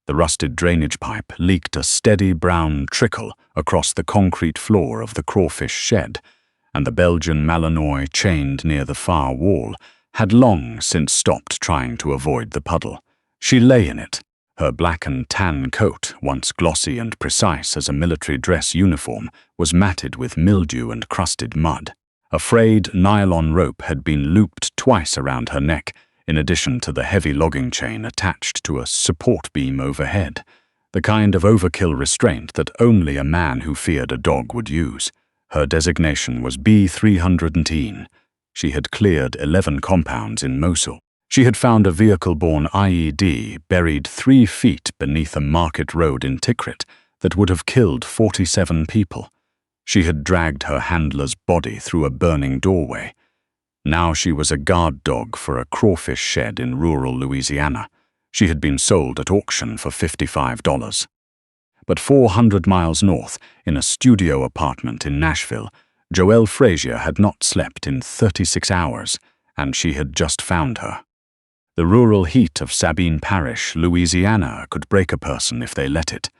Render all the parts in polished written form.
The rusted drainage pipe leaked a steady brown trickle across the concrete floor of the crawfish shed, and the Belgian Malinois chained near the far wall had long since stopped trying to avoid the puddle. She lay in it. Her black and tan coat, once glossy and precise as a military dress uniform, was matted with mildew and crusted mud. A frayed nylon rope had been looped twice around her neck, in addition to the heavy logging chain attached to a support beam overhead, the kind of overkill restraint that only a man who feared a dog would use. Her designation was B310. She had cleared 11 compounds in Mosul. She had found a vehicle-borne IED buried 3 feet beneath a market road in Tikrit that would have killed 47 people. She had dragged her handler's body through a burning doorway. Now she was a guard dog for a crawfish shed in rural Louisiana. She had been sold at auction for $55. But 400 miles north, in a studio apartment in Nashville, Joelle Frasier had not slept in 36 hours, and she had just found her. The rural heat of Sabine Parish, Louisiana, could break a person if they let it.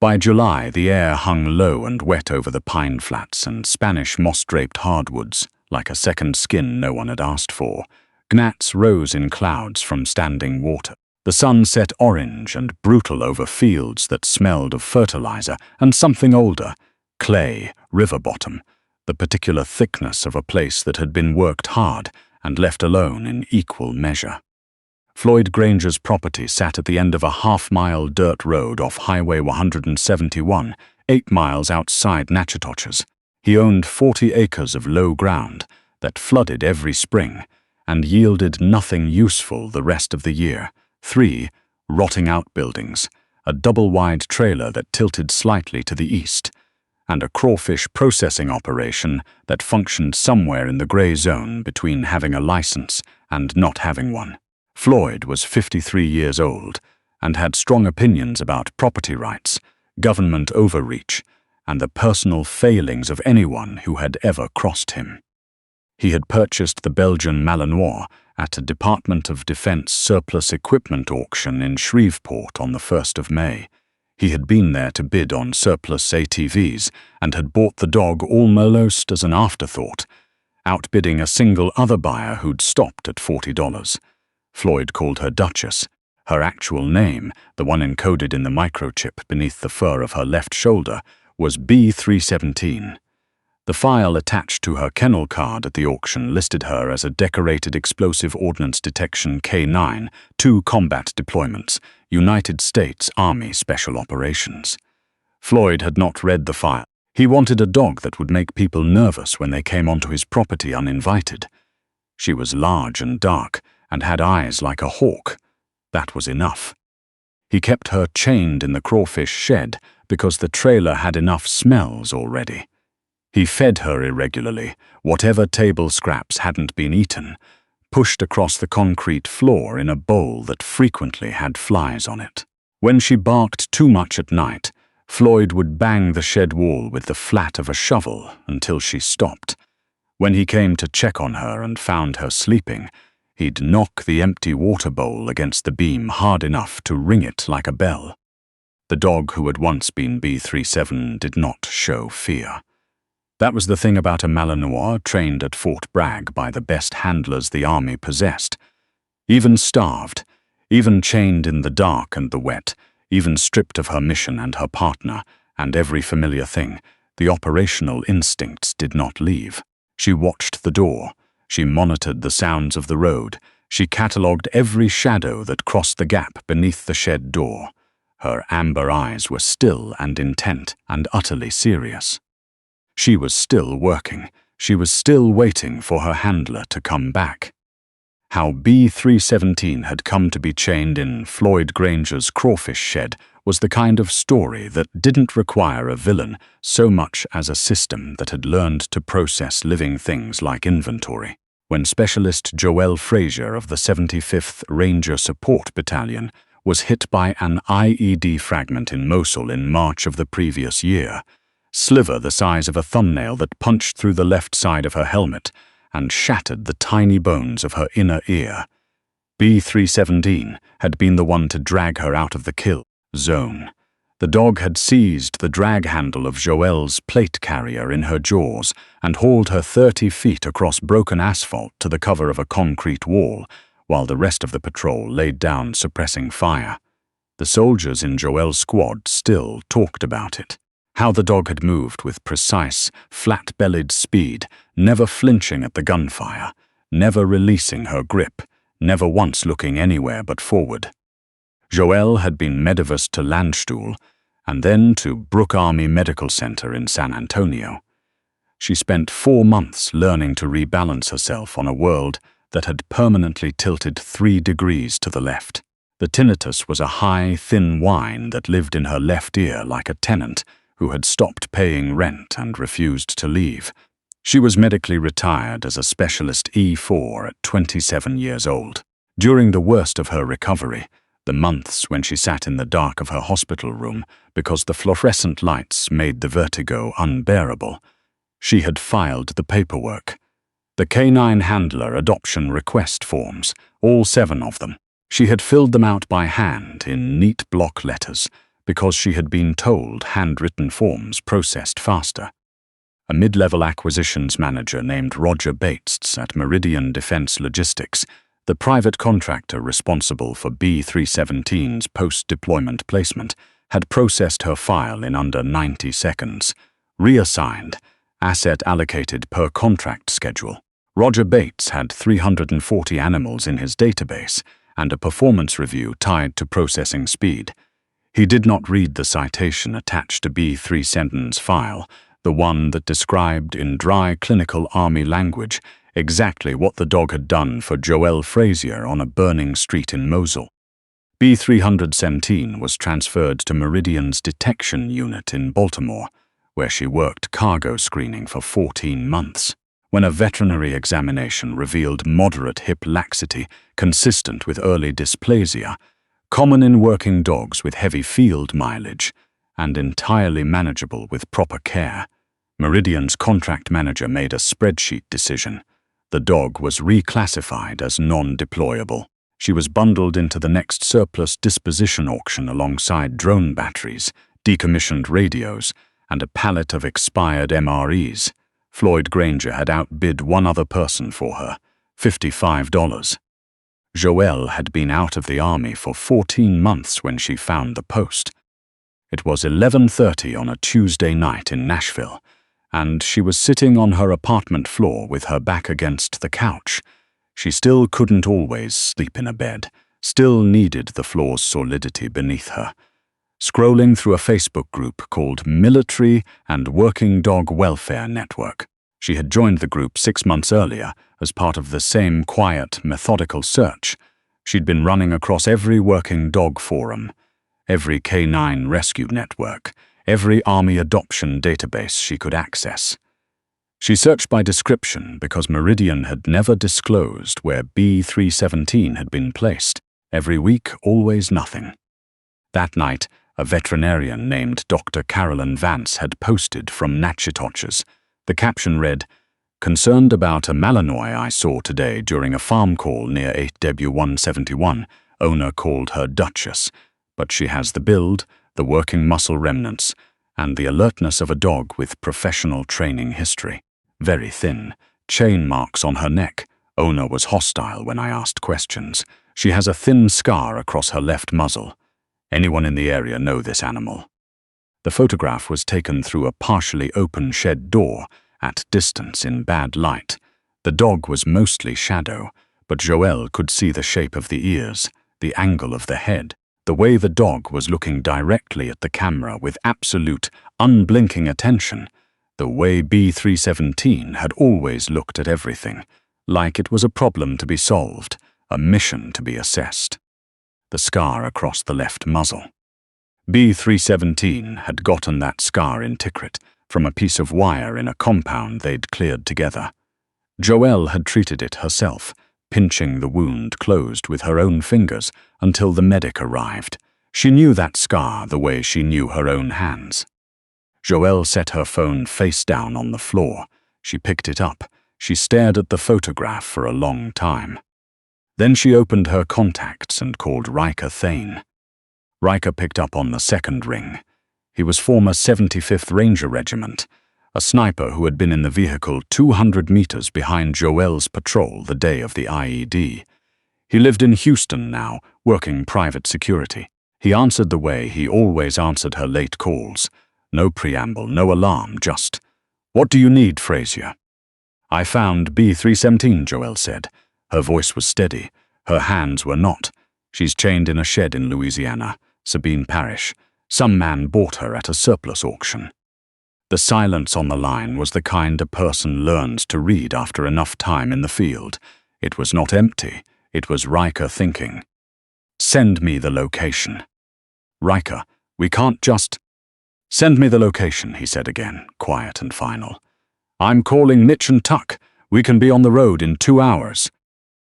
By July, the air hung low and wet over the pine flats and Spanish moss-draped hardwoods, like a second skin no one had asked for. Gnats rose in clouds from standing water. The sun set orange and brutal over fields that smelled of fertilizer and something older, clay, river bottom, the particular thickness of a place that had been worked hard and left alone in equal measure. Floyd Granger's property sat at the end of a half-mile dirt road off Highway 171, 8 miles outside Natchitoches. He owned 40 acres of low ground that flooded every spring and yielded nothing useful the rest of the year. 3 rotting outbuildings, a double-wide trailer that tilted slightly to the east, and a crawfish processing operation that functioned somewhere in the gray zone between having a license and not having one. Floyd was 53 years old and had strong opinions about property rights, government overreach, and the personal failings of anyone who had ever crossed him. He had purchased the Belgian Malinois at a Department of Defense surplus equipment auction in Shreveport on the 1st of May. He had been there to bid on surplus ATVs and had bought the dog almost as an afterthought, outbidding a single other buyer who'd stopped at $40. Floyd called her Duchess. Her actual name, the one encoded in the microchip beneath the fur of her left shoulder, was B317. The file attached to her kennel card at the auction listed her as a decorated explosive ordnance detection K9, 2 combat deployments, United States Army Special Operations. Floyd had not read the file. He wanted a dog that would make people nervous when they came onto his property uninvited. She was large and dark and had eyes like a hawk. That was enough. He kept her chained in the crawfish shed because the trailer had enough smells already. He fed her irregularly, whatever table scraps hadn't been eaten, pushed across the concrete floor in a bowl that frequently had flies on it. When she barked too much at night, Floyd would bang the shed wall with the flat of a shovel until she stopped. When he came to check on her and found her sleeping, he'd knock the empty water bowl against the beam hard enough to ring it like a bell. The dog who had once been B37 did not show fear. That was the thing about a Malinois trained at Fort Bragg by the best handlers the army possessed. Even starved, even chained in the dark and the wet, even stripped of her mission and her partner and every familiar thing, the operational instincts did not leave. She watched the door. She monitored the sounds of the road. She catalogued every shadow that crossed the gap beneath the shed door. Her amber eyes were still and intent and utterly serious. She was still working. She was still waiting for her handler to come back. How B317 had come to be chained in Floyd Granger's crawfish shed was the kind of story that didn't require a villain so much as a system that had learned to process living things like inventory. When Specialist Joelle Frasier of the 75th Ranger Support Battalion was hit by an IED fragment in Mosul in March of the previous year, sliver the size of a thumbnail that punched through the left side of her helmet and shattered the tiny bones of her inner ear. B317 had been the one to drag her out of the kill. zone. The dog had seized the drag handle of Joelle's plate carrier in her jaws and hauled her 30 feet across broken asphalt to the cover of a concrete wall, while the rest of the patrol laid down suppressing fire. The soldiers in Joelle's squad still talked about it. How the dog had moved with precise, flat-bellied speed, never flinching at the gunfire, never releasing her grip, never once looking anywhere but forward. Joelle had been medivust to Landstuhl, and then to Brooke Army Medical Center in San Antonio. She spent 4 months learning to rebalance herself on a world that had permanently tilted 3 degrees to the left. The tinnitus was a high, thin whine that lived in her left ear like a tenant who had stopped paying rent and refused to leave. She was medically retired as a specialist E4 at 27 years old. During the worst of her recovery, the months when she sat in the dark of her hospital room because the fluorescent lights made the vertigo unbearable, she had filed the paperwork. The canine handler adoption request forms, all 7 of them. She had filled them out by hand in neat block letters because she had been told handwritten forms processed faster. A mid-level acquisitions manager named Roger Bates at Meridian Defense Logistics, the private contractor responsible for B-317's post-deployment placement, had processed her file in under 90 seconds. Reassigned, asset allocated per contract schedule. Roger Bates had 340 animals in his database and a performance review tied to processing speed. He did not read the citation attached to B-317's file, the one that described in dry clinical army language exactly what the dog had done for Joelle Frasier on a burning street in Mosul. B-317 was transferred to Meridian's detection unit in Baltimore, where she worked cargo screening for 14 months. When a veterinary examination revealed moderate hip laxity consistent with early dysplasia, common in working dogs with heavy field mileage, and entirely manageable with proper care, Meridian's contract manager made a spreadsheet decision. The dog was reclassified as non-deployable. She was bundled into the next surplus disposition auction alongside drone batteries, decommissioned radios, and a pallet of expired MREs. Floyd Granger had outbid one other person for her, $55. Joelle had been out of the army for 14 months when she found the post. It was 11:30 on a Tuesday night in Nashville, and she was sitting on her apartment floor with her back against the couch. She still couldn't always sleep in a bed, still needed the floor's solidity beneath her. Scrolling through a Facebook group called Military and Working Dog Welfare Network. She had joined the group 6 months earlier as part of the same quiet, methodical search. She'd been running across every working dog forum, every canine rescue network, every army adoption database she could access. She searched by description because Meridian had never disclosed where B-317 had been placed. Every week, always nothing. That night, a veterinarian named Dr. Carolyn Vance had posted from Natchitoches. The caption read, "Concerned about a Malinois I saw today during a farm call near 8W171. Owner called her Duchess, but she has the build, the working muscle remnants, and the alertness of a dog with professional training history. Very thin, chain marks on her neck. Owner was hostile when I asked questions. She has a thin scar across her left muzzle. Anyone in the area know this animal?" The photograph was taken through a partially open shed door, at distance in bad light. The dog was mostly shadow, but Joelle could see the shape of the ears, the angle of the head, the way the dog was looking directly at the camera with absolute, unblinking attention, the way B-317 had always looked at everything, like it was a problem to be solved, a mission to be assessed. The scar across the left muzzle. B-317 had gotten that scar in Tikrit from a piece of wire in a compound they'd cleared together. Joelle had treated it herself, pinching the wound closed with her own fingers until the medic arrived. She knew that scar the way she knew her own hands. Joelle set her phone face down on the floor. She picked it up. She stared at the photograph for a long time. Then she opened her contacts and called Riker Thane. Riker picked up on the second ring. He was former 75th Ranger Regiment, a sniper who had been in the vehicle 200 meters behind Joelle's patrol the day of the IED. He lived in Houston now, working private security. He answered the way he always answered her late calls. No preamble, no alarm, just, "What do you need, Frasier?" "I found B317, Joelle said. Her voice was steady. Her hands were not. She's chained in a shed in Louisiana, Sabine Parish. Some man bought her at a surplus auction." The silence on the line was the kind a person learns to read after enough time in the field. It was not empty. It was Riker thinking. "Send me the location." "Riker, we can't just—" "Send me the location," he said again, quiet and final. "I'm calling Mitch and Tuck. We can be on the road in 2 hours."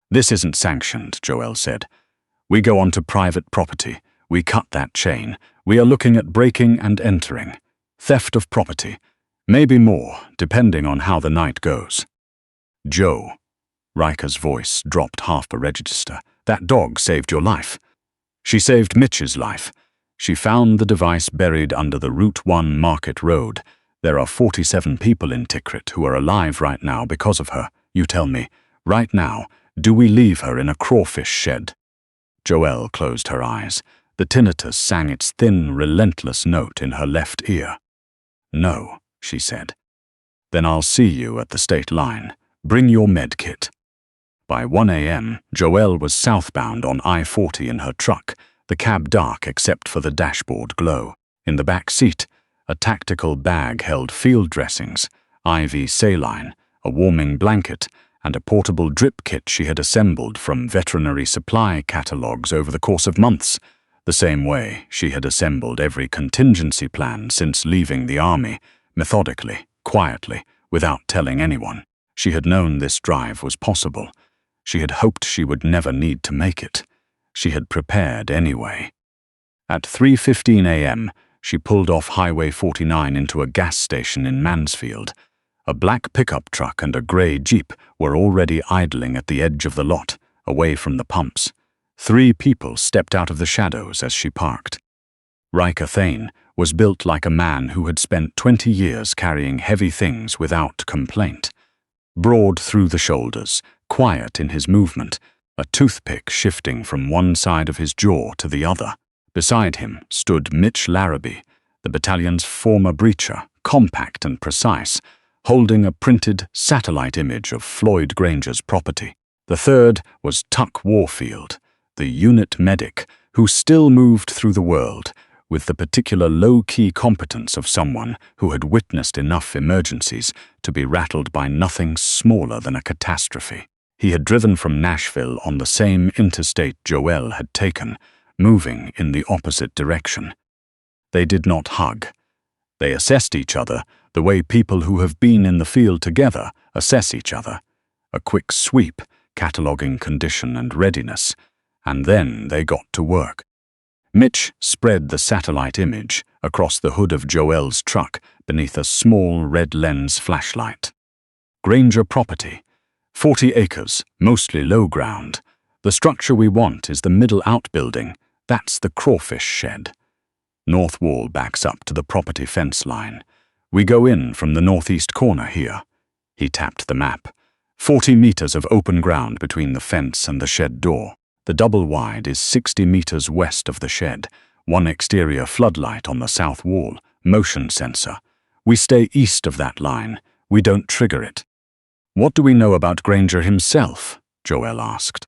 "This isn't sanctioned," Joelle said. "We go onto private property. We cut that chain. We are looking at breaking and entering. Theft of property. Maybe more, depending on how the night goes." "Joe," Riker's voice dropped half a register, "that dog saved your life." "She saved Mitch's life. She found the device buried under the Route 1 Market Road. There are 47 people in Tikrit who are alive right now because of her. You tell me, right now, do we leave her in a crawfish shed?" Joelle closed her eyes. The tinnitus sang its thin, relentless note in her left ear. "No," she said. "Then I'll see you at the state line. Bring your med kit." By 1 a.m., Joelle was southbound on I-40 in her truck, the cab dark except for the dashboard glow. In the back seat, a tactical bag held field dressings, IV saline, a warming blanket, and a portable drip kit she had assembled from veterinary supply catalogs over the course of months, the same way she had assembled every contingency plan since leaving the army, methodically, quietly, without telling anyone. She had known this drive was possible. She had hoped she would never need to make it. She had prepared anyway. At 3:15 a.m., she pulled off Highway 49 into a gas station in Mansfield. A black pickup truck and a grey Jeep were already idling at the edge of the lot, away from the pumps. 3 people stepped out of the shadows as she parked. Riker Thane was built like a man who had spent 20 years carrying heavy things without complaint. Broad through the shoulders, quiet in his movement, a toothpick shifting from one side of his jaw to the other. Beside him stood Mitch Larrabee, the battalion's former breacher, compact and precise, holding a printed satellite image of Floyd Granger's property. The third was Tuck Warfield, the unit medic who still moved through the world with the particular low-key competence of someone who had witnessed enough emergencies to be rattled by nothing smaller than a catastrophe. He had driven from Nashville on the same interstate Joelle had taken, moving in the opposite direction. They did not hug. They assessed each other the way people who have been in the field together assess each other. A quick sweep, cataloging condition and readiness, and then they got to work. Mitch spread the satellite image across the hood of Joelle's truck beneath a small red lens flashlight. Granger property, 40 acres, mostly low ground. The structure we want is the middle outbuilding. That's the crawfish shed. North wall backs up to the property fence line. We go in from the northeast corner here. He tapped the map. 40 meters of open ground between the fence and the shed door. The double wide is 60 meters west of the shed. One exterior floodlight on the south wall, motion sensor. We stay east of that line. We don't trigger it. "What do we know about Granger himself?" Joelle asked.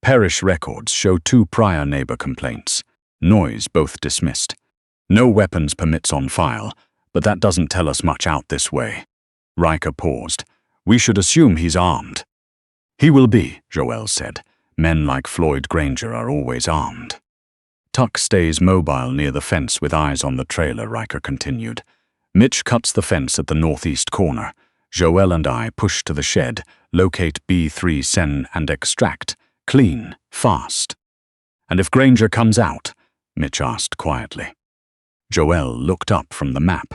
Parish records show 2 prior neighbor complaints. Noise both dismissed. No weapons permits on file, but that doesn't tell us much out this way. Riker paused. "We should assume he's armed." "He will be," Joelle said. "Men like Floyd Granger are always armed." Tuck stays mobile near the fence with eyes on the trailer, Riker continued. Mitch cuts the fence at the northeast corner. Joelle and I push to the shed, locate B3 Sen and extract. Clean, fast. "And if Granger comes out?" Mitch asked quietly. Joelle looked up from the map.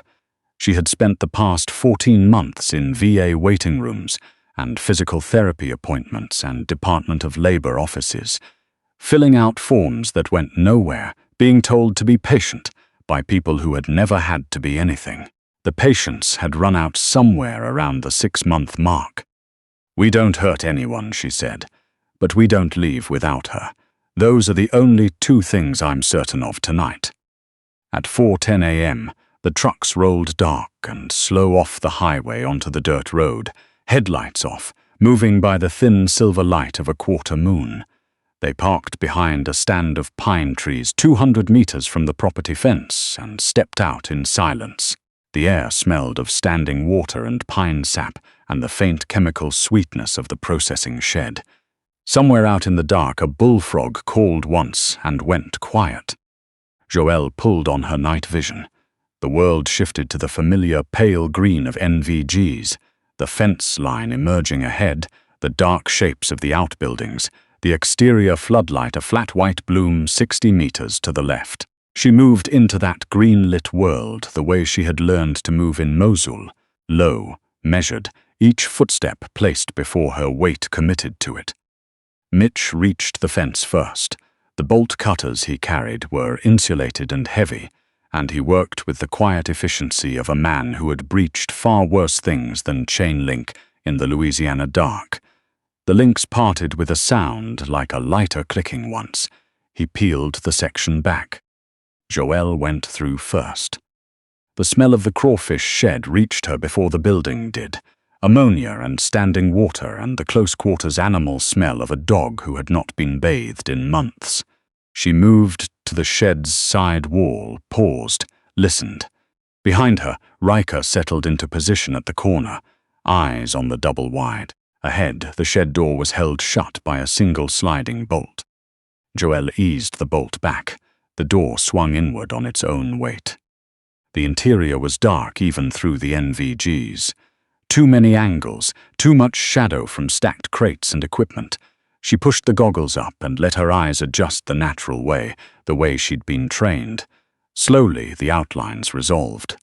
She had spent the past 14 months in VA waiting rooms and physical therapy appointments and Department of Labor offices, filling out forms that went nowhere being told to be patient by people who had never had to be anything. The patience had run out somewhere around the 6-month mark. "We don't hurt anyone," she said, "but we don't leave without her. Those are the only 2 things I'm certain of tonight." At 4:10 a.m., the trucks rolled dark and slow off the highway onto the dirt road, headlights off, moving by the thin silver light of a quarter moon. They parked behind a stand of pine trees 200 meters from the property fence and stepped out in silence. The air smelled of standing water and pine sap and the faint chemical sweetness of the processing shed. Somewhere out in the dark, a bullfrog called once and went quiet. Joelle pulled on her night vision. The world shifted to the familiar pale green of NVGs, the fence line emerging ahead, the dark shapes of the outbuildings, the exterior floodlight a flat white bloom 60 meters to the left. She moved into that green-lit world the way she had learned to move in Mosul, low, measured, each footstep placed before her weight committed to it. Mitch reached the fence first. The bolt cutters he carried were insulated and heavy, and he worked with the quiet efficiency of a man who had breached far worse things than chain link in the Louisiana dark. The links parted with a sound like a lighter clicking once. He peeled the section back. Joelle went through first. The smell of the crawfish shed reached her before the building did. Ammonia and standing water and the close-quarters animal smell of a dog who had not been bathed in months. She moved to the shed's side wall, paused, listened. Behind her, Riker settled into position at the corner, eyes on the double wide. Ahead, the shed door was held shut by a single sliding bolt. Joelle eased the bolt back. The door swung inward on its own weight. The interior was dark even through the NVGs. Too many angles, too much shadow from stacked crates and equipment. She pushed the goggles up and let her eyes adjust the natural way, the way she'd been trained. Slowly, the outlines resolved.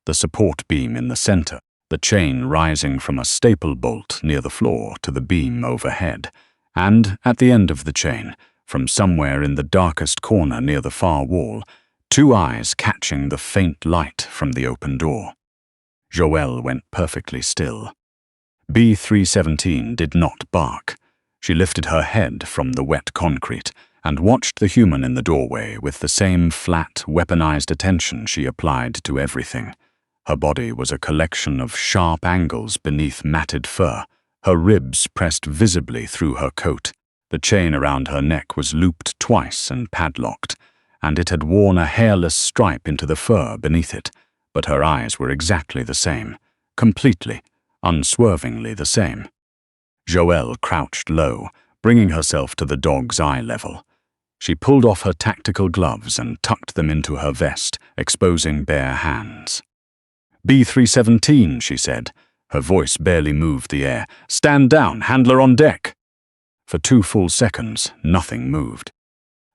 The support beam in the center, the chain rising from a staple bolt near the floor to the beam overhead, and, at the end of the chain, from somewhere in the darkest corner near the far wall, 2 eyes catching the faint light from the open door. Joelle went perfectly still. B-317 did not bark. She lifted her head from the wet concrete and watched the human in the doorway with the same flat, weaponized attention she applied to everything. Her body was a collection of sharp angles beneath matted fur, her ribs pressed visibly through her coat. The chain around her neck was looped twice and padlocked, and it had worn a hairless stripe into the fur beneath it. But her eyes were exactly the same, completely, unswervingly the same. Joelle crouched low, bringing herself to the dog's eye level. She pulled off her tactical gloves and tucked them into her vest, exposing bare hands. "B-317, she said. Her voice barely moved the air. "Stand down, handler on deck." For 2 full seconds, nothing moved.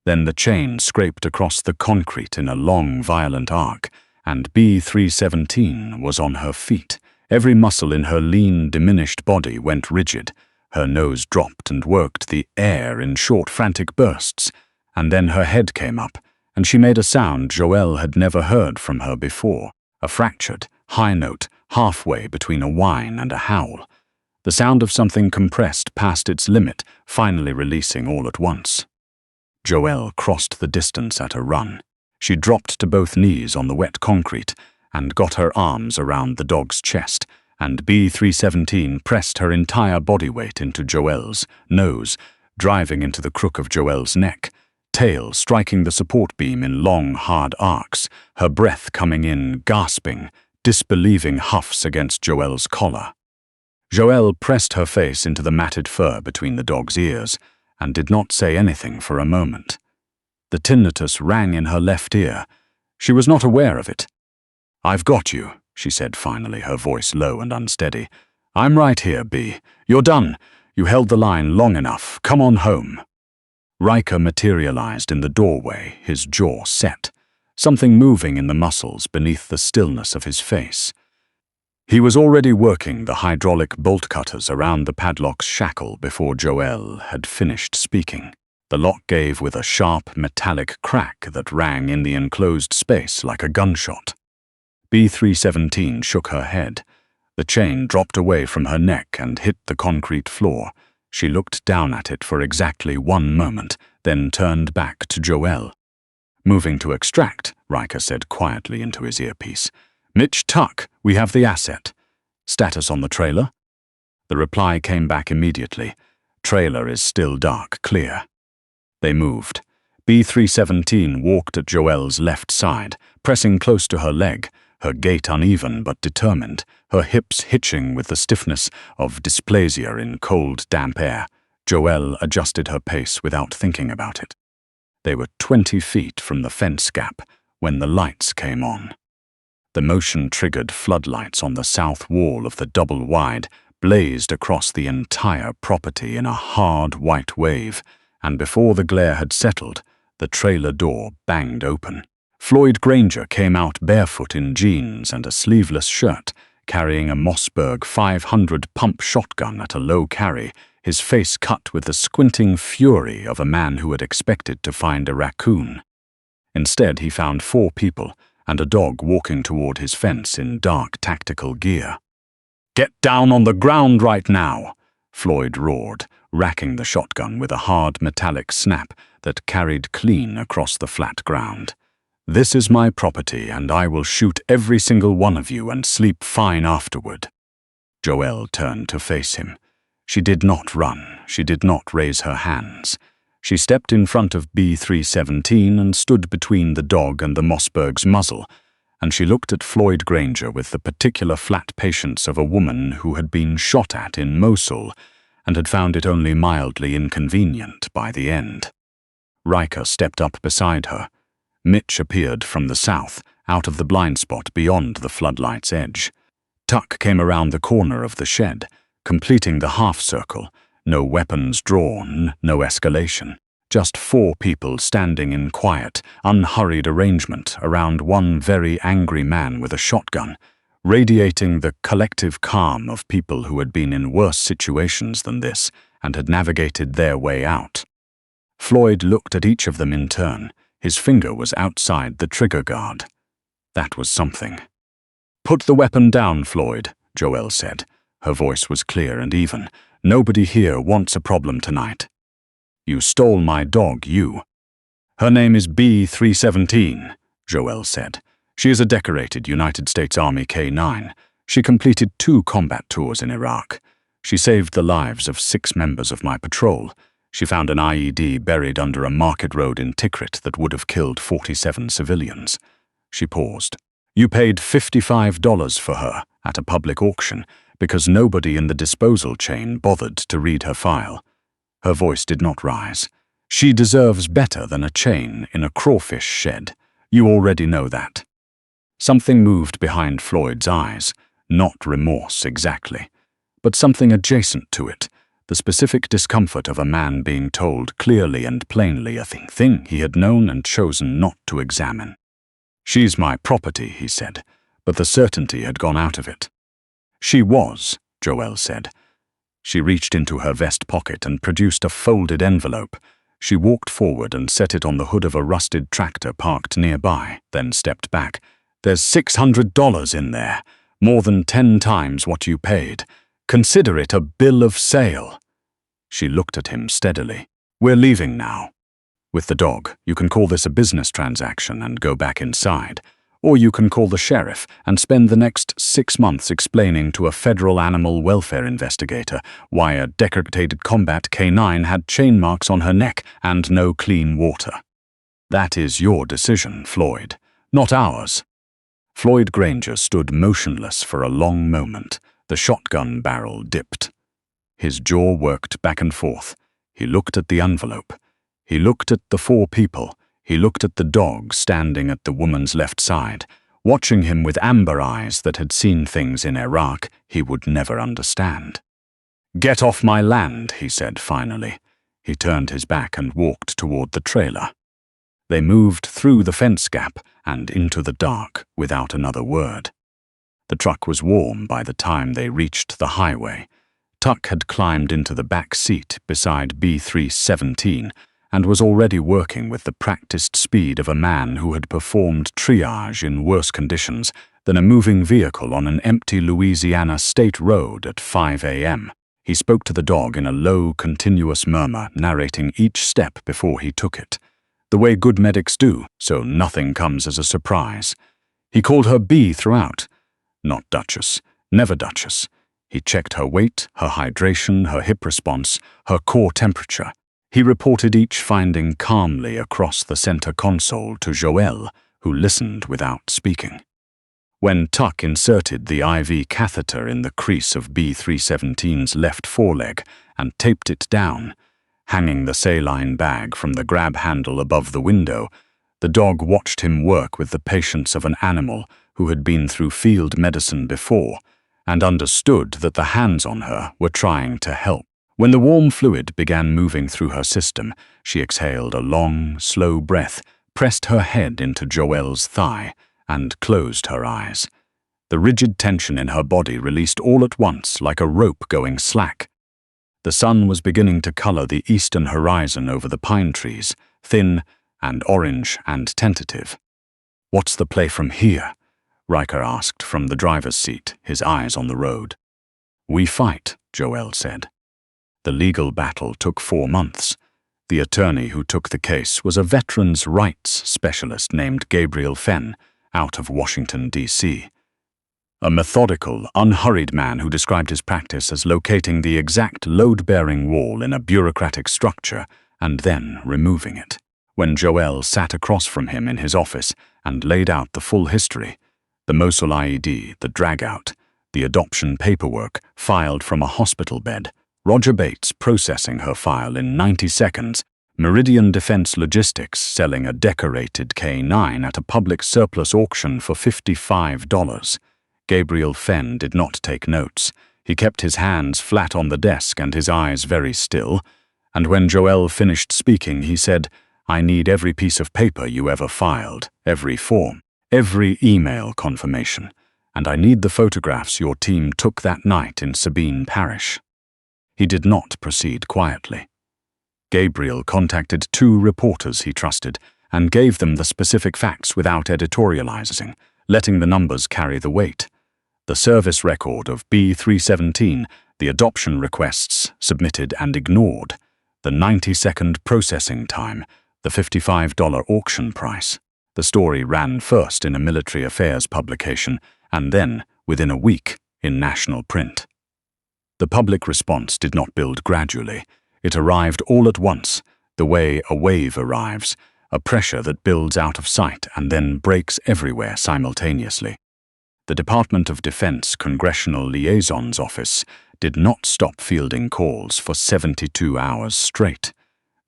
Then the chain scraped across the concrete in a long, violent arc, and B-317 was on her feet. Every muscle in her lean, diminished body went rigid. Her nose dropped and worked the air in short, frantic bursts. And then her head came up, and she made a sound Joelle had never heard from her before, a fractured, high note, halfway between a whine and a howl. The sound of something compressed past its limit, finally releasing all at once. Joelle crossed the distance at a run. She dropped to both knees on the wet concrete and got her arms around the dog's chest, and B-317 pressed her entire body weight into Joelle's nose, driving into the crook of Joelle's neck, tail striking the support beam in long, hard arcs, her breath coming in, gasping, disbelieving huffs against Joelle's collar. Joelle pressed her face into the matted fur between the dog's ears and did not say anything for a moment. The tinnitus rang in her left ear. She was not aware of it. "I've got you," she said finally, her voice low and unsteady. "I'm right here, B. You're done. You held the line long enough. Come on home." Riker materialized in the doorway, his jaw set, something moving in the muscles beneath the stillness of his face. He was already working the hydraulic bolt cutters around the padlock's shackle before Joelle had finished speaking. The lock gave with a sharp metallic crack that rang in the enclosed space like a gunshot. B317 shook her head. The chain dropped away from her neck and hit the concrete floor. She looked down at it for exactly 1 moment, then turned back to Joelle. "Moving to extract," Riker said quietly into his earpiece. "Mitch Tuck, we have the asset. Status on the trailer?" The reply came back immediately. "Trailer is still dark clear." They moved. B317 walked at Joelle's left side, pressing close to her leg, her gait uneven but determined, her hips hitching with the stiffness of dysplasia in cold, damp air. Joelle adjusted her pace without thinking about it. They were 20 feet from the fence gap when the lights came on. The motion-triggered floodlights on the south wall of the double-wide blazed across the entire property in a hard white wave, and before the glare had settled, the trailer door banged open. Floyd Granger came out barefoot in jeans and a sleeveless shirt, carrying a Mossberg 500 pump shotgun at a low carry, his face cut with the squinting fury of a man who had expected to find a raccoon. Instead, he found 4 people and a dog walking toward his fence in dark tactical gear. "Get down on the ground right now!" Floyd roared, racking the shotgun with a hard metallic snap that carried clean across the flat ground. "This is my property, and I will shoot every single one of you and sleep fine afterward." Joelle turned to face him. She did not run. She did not raise her hands. She stepped in front of B317 and stood between the dog and the Mossberg's muzzle, and she looked at Floyd Granger with the particular flat patience of a woman who had been shot at in Mosul and had found it only mildly inconvenient by the end. Riker stepped up beside her. Mitch appeared from the south, out of the blind spot beyond the floodlight's edge. Tuck came around the corner of the shed, completing the half-circle. No weapons drawn, no escalation. Just 4 people standing in quiet, unhurried arrangement around one very angry man with a shotgun, radiating the collective calm of people who had been in worse situations than this and had navigated their way out. Floyd looked at each of them in turn. His finger was outside the trigger guard. That was something. "Put the weapon down, Floyd," Joelle said. Her voice was clear and even. "Nobody here wants a problem tonight." "You stole my dog, you." "Her name is B317, Joelle said. "She is a decorated United States Army K-9. She completed 2 combat tours in Iraq. She saved the lives of 6 members of my patrol. She found an IED buried under a market road in Tikrit that would have killed 47 civilians." She paused. "You paid $55 for her at a public auction because nobody in the disposal chain bothered to read her file." Her voice did not rise. "She deserves better than a chain in a crawfish shed. You already know that." Something moved behind Floyd's eyes, not remorse exactly, but something adjacent to it. The specific discomfort of a man being told clearly and plainly a thing he had known and chosen not to examine. "She's my property," he said, but the certainty had gone out of it. "She was," Joelle said. She reached into her vest pocket and produced a folded envelope. She walked forward and set it on the hood of a rusted tractor parked nearby, then stepped back. "There's $600 in there, more than 10 times what you paid. Consider it a bill of sale." She looked at him steadily. "We're leaving now. With the dog, you can call this a business transaction and go back inside. Or you can call the sheriff and spend the next 6 months explaining to a federal animal welfare investigator why a decorated combat K-9 had chain marks on her neck and no clean water. That is your decision, Floyd, not ours." Floyd Granger stood motionless for a long moment. The shotgun barrel dipped. His jaw worked back and forth. He looked at the envelope. He looked at the 4 people. He looked at the dog standing at the woman's left side, watching him with amber eyes that had seen things in Iraq he would never understand. "Get off my land," he said finally. He turned his back and walked toward the trailer. They moved through the fence gap and into the dark without another word. The truck was warm by the time they reached the highway. Tuck had climbed into the back seat beside B317, and was already working with the practiced speed of a man who had performed triage in worse conditions than a moving vehicle on an empty Louisiana state road at 5 a.m. He spoke to the dog in a low, continuous murmur, narrating each step before he took it, the way good medics do, so nothing comes as a surprise. He called her B throughout. Not Duchess, never Duchess. He checked her weight, her hydration, her hip response, her core temperature. He reported each finding calmly across the center console to Joelle, who listened without speaking. When Tuck inserted the IV catheter in the crease of B317's left foreleg and taped it down, hanging the saline bag from the grab handle above the window, the dog watched him work with the patience of an animal who had been through field medicine before and understood that the hands on her were trying to help. When the warm fluid began moving through her system, she exhaled a long, slow breath, pressed her head into Joelle's thigh, and closed her eyes. The rigid tension in her body released all at once like a rope going slack. The sun was beginning to color the eastern horizon over the pine trees, thin and orange and tentative. "What's the play from here?" Riker asked from the driver's seat, his eyes on the road. "We fight," Joelle said. The legal battle took 4 months. The attorney who took the case was a veterans' rights specialist named Gabriel Fenn, out of Washington, D.C. A methodical, unhurried man who described his practice as locating the exact load-bearing wall in a bureaucratic structure and then removing it. When Joelle sat across from him in his office and laid out the full history, the Mosul IED, the drag-out, the adoption paperwork filed from a hospital bed, Roger Bates processing her file in 90 seconds, Meridian Defense Logistics selling a decorated K9 at a public surplus auction for $55. Gabriel Fenn did not take notes. He kept his hands flat on the desk and his eyes very still, and when Joelle finished speaking, he said, "I need every piece of paper you ever filed, every form, every email confirmation, and I need the photographs your team took that night in Sabine Parish." He did not proceed quietly. Gabriel contacted 2 reporters he trusted and gave them the specific facts without editorializing, letting the numbers carry the weight. The service record of B317, the adoption requests submitted and ignored, the 90-second processing time, the $55 auction price. The story ran first in a military affairs publication and then, within a week, in national print. The public response did not build gradually. It arrived all at once, the way a wave arrives, a pressure that builds out of sight and then breaks everywhere simultaneously. The Department of Defense Congressional Liaison's office did not stop fielding calls for 72 hours straight.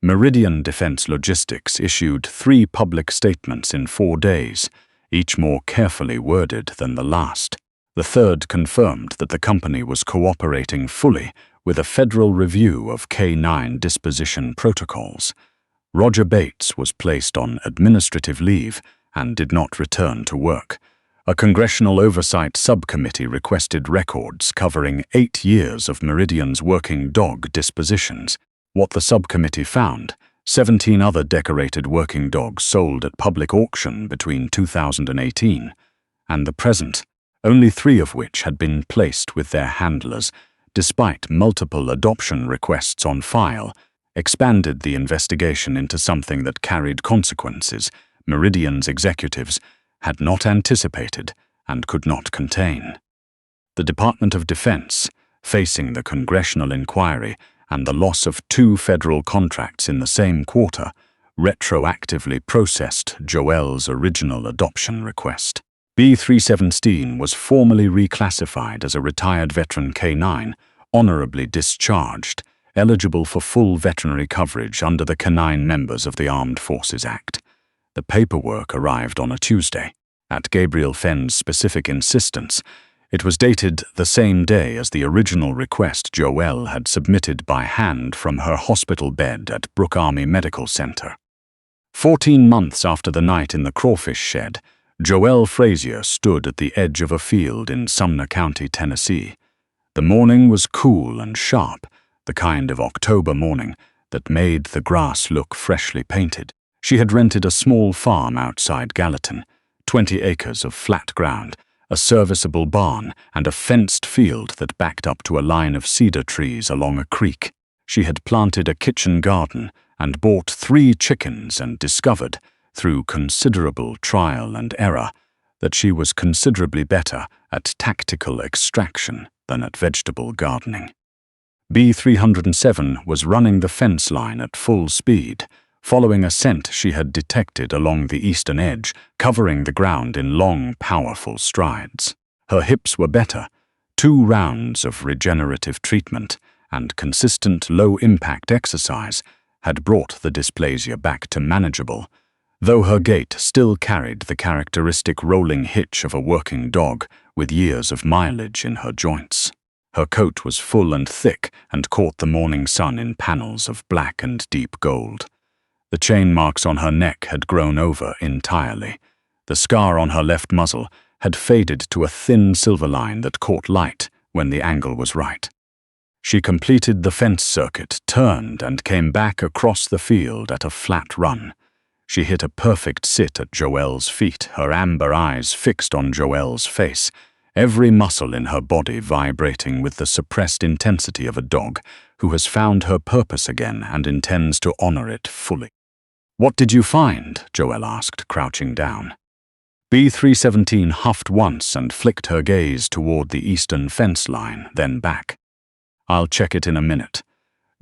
Meridian Defense Logistics issued 3 public statements in 4 days, each more carefully worded than the last. The third confirmed that the company was cooperating fully with a federal review of K9 disposition protocols. Roger Bates was placed on administrative leave and did not return to work. A congressional oversight subcommittee requested records covering 8 years of Meridian's working dog dispositions. What the subcommittee found, 17 other decorated working dogs sold at public auction between 2018 and the present, only 3 of which had been placed with their handlers, despite multiple adoption requests on file, expanded the investigation into something that carried consequences Meridian's executives had not anticipated and could not contain. The Department of Defense, facing the congressional inquiry and the loss of 2 federal contracts in the same quarter, retroactively processed Joelle's original adoption request. B317 was formally reclassified as a retired veteran K9, honorably discharged, eligible for full veterinary coverage under the Canine Members of the Armed Forces Act. The paperwork arrived on a Tuesday. At Gabriel Fenn's specific insistence, it was dated the same day as the original request Joelle had submitted by hand from her hospital bed at Brooke Army Medical Center. 14 months after the night in the crawfish shed, Joelle Frasier stood at the edge of a field in Sumner County, Tennessee. The morning was cool and sharp, the kind of October morning that made the grass look freshly painted. She had rented a small farm outside Gallatin, 20 acres of flat ground, a serviceable barn, and a fenced field that backed up to a line of cedar trees along a creek. She had planted a kitchen garden and bought 3 chickens and discovered, through considerable trial and error, that she was considerably better at tactical extraction than at vegetable gardening. B307 was running the fence line at full speed, following a scent she had detected along the eastern edge, covering the ground in long, powerful strides. Her hips were better. 2 rounds of regenerative treatment and consistent low-impact exercise had brought the dysplasia back to manageable, though her gait still carried the characteristic rolling hitch of a working dog with years of mileage in her joints. Her coat was full and thick and caught the morning sun in panels of black and deep gold. The chain marks on her neck had grown over entirely. The scar on her left muzzle had faded to a thin silver line that caught light when the angle was right. She completed the fence circuit, turned, and came back across the field at a flat run. She hit a perfect sit at Joelle's feet, her amber eyes fixed on Joelle's face, every muscle in her body vibrating with the suppressed intensity of a dog who has found her purpose again and intends to honor it fully. "What did you find?" Joelle asked, crouching down. B317 huffed once and flicked her gaze toward the eastern fence line, then back. "I'll check it in a minute."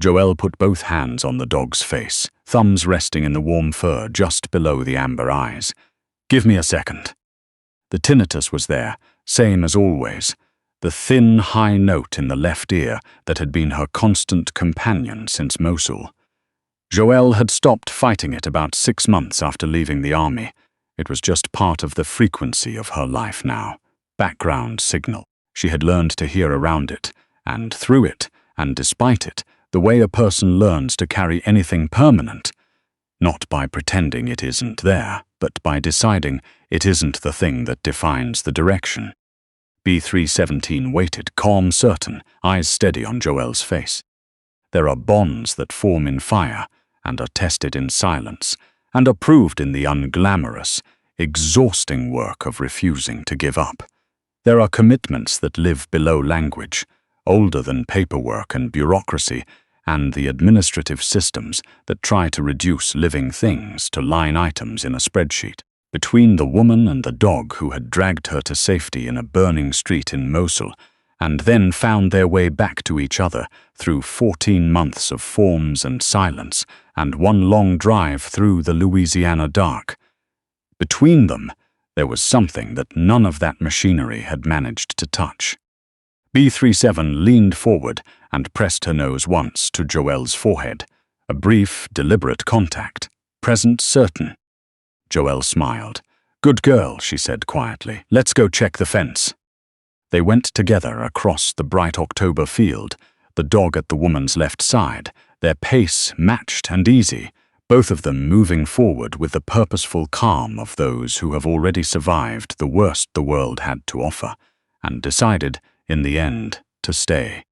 Joelle put both hands on the dog's face, thumbs resting in the warm fur just below the amber eyes. "Give me a second." The tinnitus was there, same as always, the thin, high note in the left ear that had been her constant companion since Mosul. Joelle had stopped fighting it about 6 months after leaving the army. It was just part of the frequency of her life now. Background signal. She had learned to hear around it, and through it, and despite it, the way a person learns to carry anything permanent. Not by pretending it isn't there, but by deciding it isn't the thing that defines the direction. B317 waited, calm, certain, eyes steady on Joelle's face. There are bonds that form in fire, and are tested in silence, and are proved in the unglamorous, exhausting work of refusing to give up. There are commitments that live below language, older than paperwork and bureaucracy, and the administrative systems that try to reduce living things to line items in a spreadsheet. Between the woman and the dog who had dragged her to safety in a burning street in Mosul, and then found their way back to each other through 14 months of forms and silence and one long drive through the Louisiana dark. Between them, there was something that none of that machinery had managed to touch. B37 leaned forward and pressed her nose once to Joelle's forehead, a brief, deliberate contact, present certain. Joelle smiled. "Good girl," she said quietly. "Let's go check the fence." They went together across the bright October field, the dog at the woman's left side, their pace matched and easy, both of them moving forward with the purposeful calm of those who have already survived the worst the world had to offer, and decided, in the end, to stay.